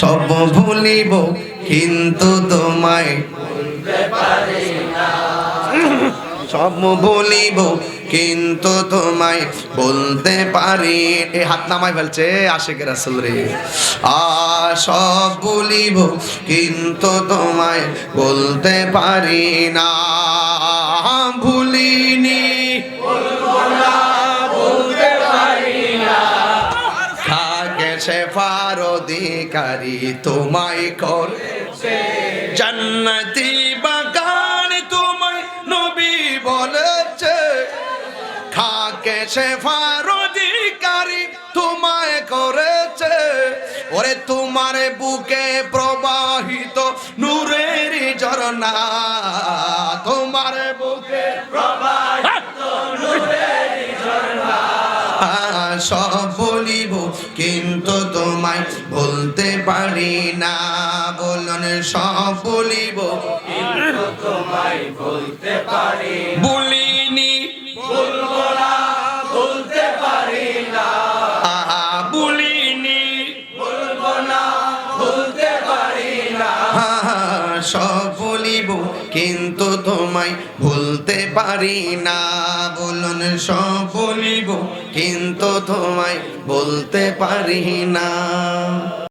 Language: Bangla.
সব ভুলিব কিন্তু তোমায় সব ভুলিব কিন্তু তোমায় বলতে পারি। এ হাত নামায় ফেলছে আশিক রাসূল রে। সব ভুলিব কিন্তু তোমায় বলতে পারি না। ভুলিনি খাকে শেফার অধিকারী তোমায় করেছে জান্নাতি বাগান তোমায় নবী বলেছে। খাকে শেফার অধিকারী তোমায় করেছে। ওরে তোমার বুকে প্রবাহিত নূরের ঝরনা, তোমার বুকে প্রবাহিত নূরের ঝরনা। সব বলিব কিন্তু তোমায় বলতে পারি না। বলুন সব বলিব কিন্তু তোমায় বলতে পারি। বলিনি বলবো না বলতে পারি না। বলিনি বলবো না বলতে পারি না। সব বলিব কিন্তু তোমায় ভুলতে পারি না। বলুন সব বলিব কিন্তু তোমায় বলতে পারি না।